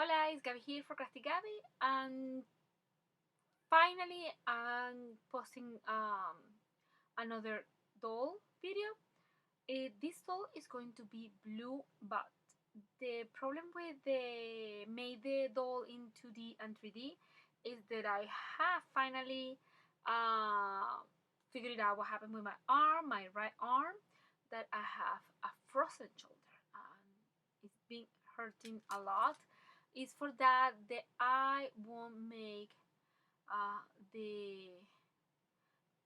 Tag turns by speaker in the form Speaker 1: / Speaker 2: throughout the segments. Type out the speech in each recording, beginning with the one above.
Speaker 1: Hola, it's Gabby here for Crafty Gabby, and finally I'm posting another doll video. This doll is going to be blue, but the problem with the made the doll in 2D and 3D is that I have finally figured out what happened with my arm, my right arm, that I have a frozen shoulder and it's been hurting a lot. It's for that that I won't make the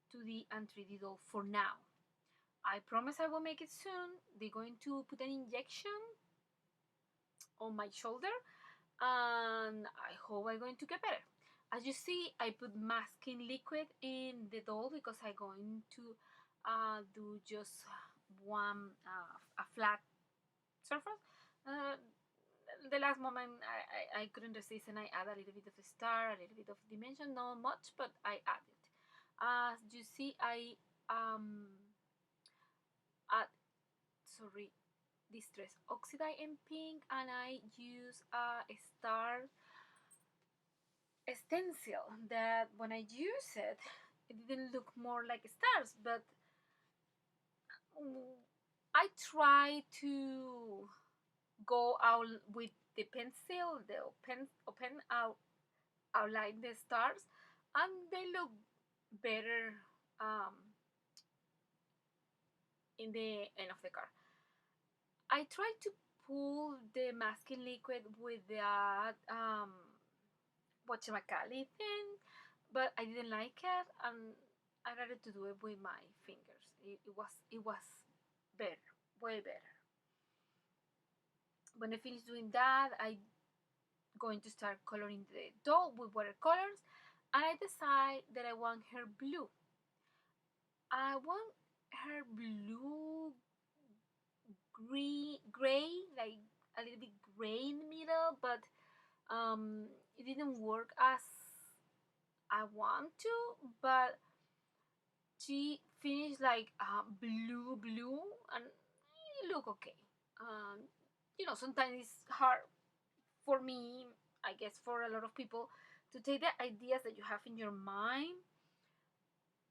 Speaker 1: 2D and 3D doll for now. I promise I will make it soon. They're going to put an injection on my shoulder and I hope I'm going to get better. As you see, I put masking liquid in the doll because I'm going to do just one a flat surface. Uh, the last moment I couldn't resist and I add a little bit of star, a little bit of dimension, not much, but I added. As you see, I add, sorry, distress oxide in pink, and I use a star stencil that when I use it, it didn't look more like stars, but I try to go out with the pencil, the open out outline the stars, and they look better in the end of the car. I tried to pull the masking liquid with that whatchamacallit thing, but I didn't like it, and I started to do it with my fingers. It was better, way better. When I finish doing that, I going to start coloring the doll with watercolors, and I decide that I want her blue. I want her blue, gray, like a little bit gray in the middle, but it didn't work as I want to. But she finished like blue, and it look okay. Sometimes it's hard for me, I guess for a lot of people, to take the ideas that you have in your mind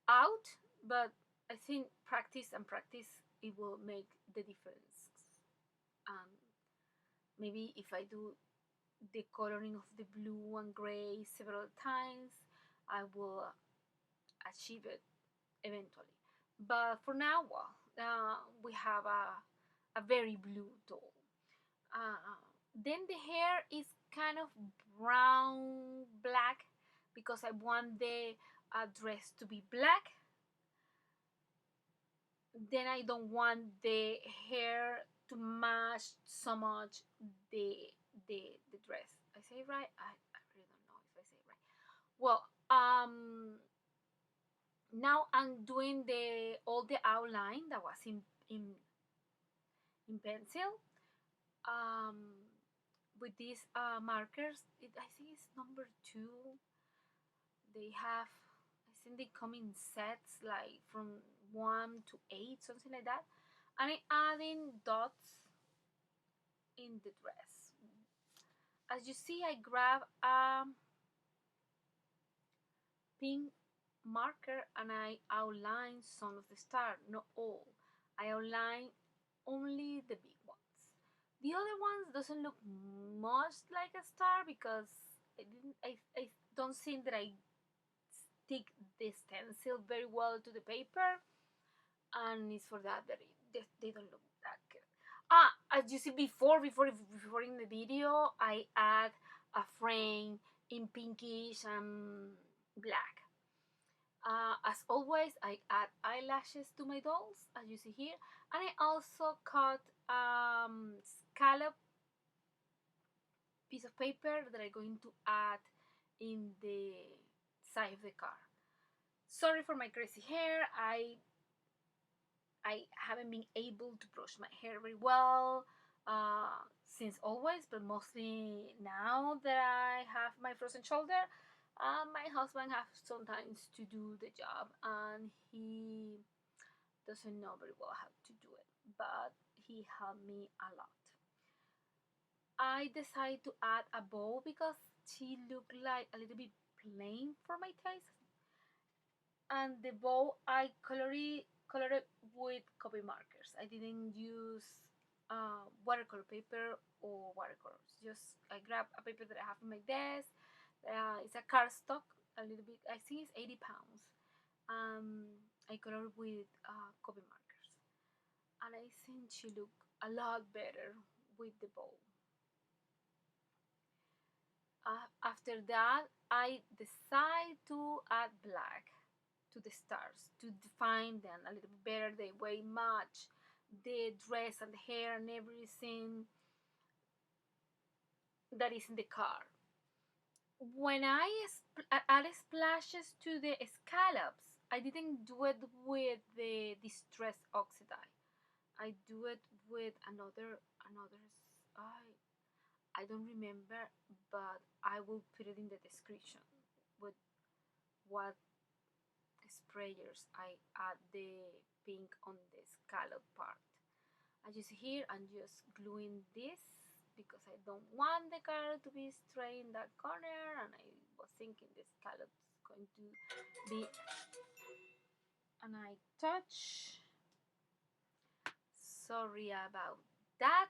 Speaker 1: out, but I think practice and practice it will make the difference. Maybe if I do the coloring of the blue and gray several times, I will achieve it eventually. But for now, well, we have a very blue doll. Then the hair is kind of brown black because I want the dress to be black. Then I don't want the hair to match so much the the dress. I say it right? I really don't know if I say it right. Well, now I'm doing the all the outline that was in pencil. With these markers, I think it's number 2. They have, I think they come in sets like from 1 to 8, something like that. And I'm adding dots in the dress. As you see, I grab a pink marker and I outline some of the stars, not all. I outline only the big ones. The other ones doesn't look much like a star because I don't think that I stick the stencil very well to the paper, and it's for that that they don't look that good. As you see before in the video, I add a frame in pinkish and black. As always, I add eyelashes to my dolls, as you see here, and I also cut scallop piece of paper that I'm going to add in the side of the car. Sorry for my crazy hair. I haven't been able to brush my hair very well since always, but mostly now that I have my frozen shoulder. My husband has sometimes to do the job, and he doesn't know very well how to do it, but he helped me a lot. I decided to add a bow because she looked like a little bit plain for my taste. And the bow I colored with copy markers. I didn't use watercolor paper or watercolors. Just I grabbed a paper that I have on my desk. It's a cardstock, a little bit. I think it's 80 pounds. I colored with copy markers, and I think she looked a lot better with the bow. After that, I decide to add black to the stars to define them a little bit better. They way match the dress and the hair and everything that is in the car. When I add splashes to the scallops, I didn't do it with the distress oxide. I do it with another. I don't remember, but I will put it in the description with what sprayers I add the pink on the scallop part. I just here and just gluing this because I don't want the color to be straight in that corner, and I was thinking the scallop's going to be, and I touch. Sorry about that.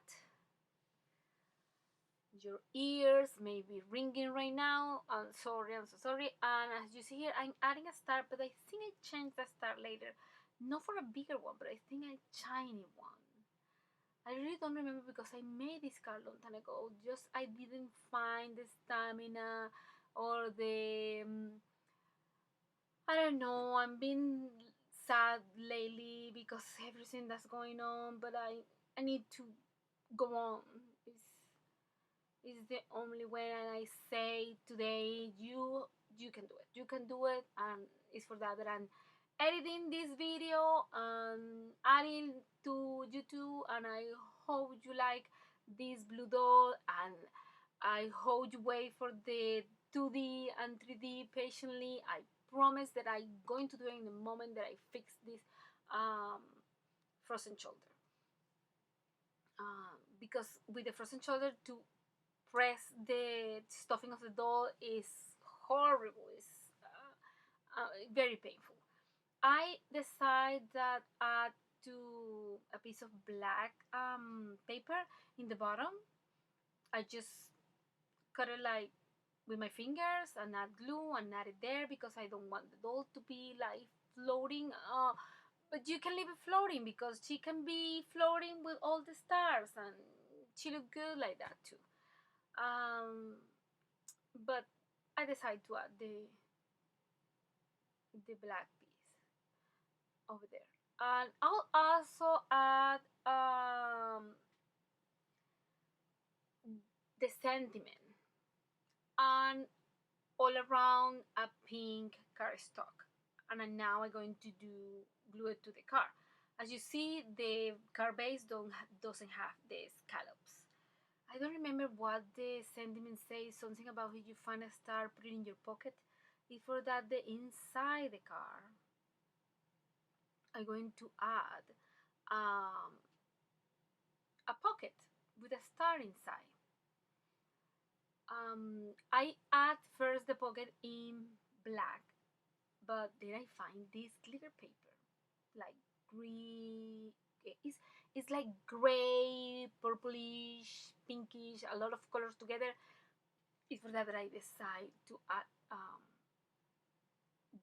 Speaker 1: Your ears may be ringing right now. I'm sorry, I'm so sorry. And as you see here, I'm adding a star, but I think I changed the star later. Not for a bigger one, but I think a tiny one. I really don't remember because I made this card long time ago. Just I didn't find the stamina or the I don't know. I'm being sad lately because everything that's going on, but I need to go on. It's the only way, and I say today you can do it. You can do it, and it's for that I'm editing this video and adding to YouTube. And I hope you like this blue doll, and I hope you wait for the 2D and 3D patiently. I promise that I'm going to do it in the moment that I fix this um, frozen shoulder. Because with the frozen shoulder to press the stuffing of the doll is horrible. It's very painful. I decide that to a piece of black paper in the bottom. I just cut it like with my fingers and add glue and add it there because I don't want the doll to be like floating. But you can leave it floating because she can be floating with all the stars, and she look good like that too. Um, but I decided to add the black piece over there, and I'll also add the sentiment and all around a pink cardstock. And now I'm going to do glue it to the car. As you see, the car base doesn't have the scallops. I don't remember what the sentiment says. Something about if you find a star, put it in your pocket. It's for that the inside the car, I'm going to add um, a pocket with a star inside. I add first the pocket in black, but then I find this glitter paper, like green. It's like gray, purplish, pinkish, a lot of colors together. It's for that I decide to add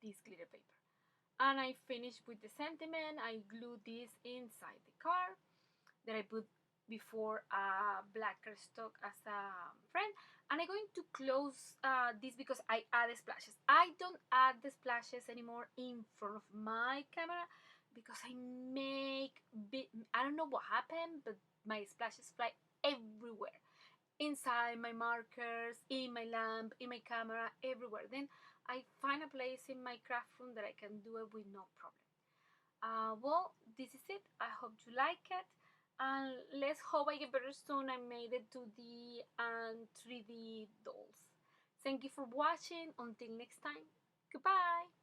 Speaker 1: this glitter paper. And I finish with the sentiment. I glue this inside the car that I put before a black cardstock as a friend. And I'm going to close this because I add splashes. I don't add the splashes anymore in front of my camera because I don't know what happened, but my splashes fly everywhere. Inside my markers, in my lamp, in my camera, everywhere. Then I find a place in my craft room that I can do it with no problem. Well, this is it. I hope you like it. And let's hope I get better soon. I made it 2D and 3D dolls. Thank you for watching. Until next time, goodbye.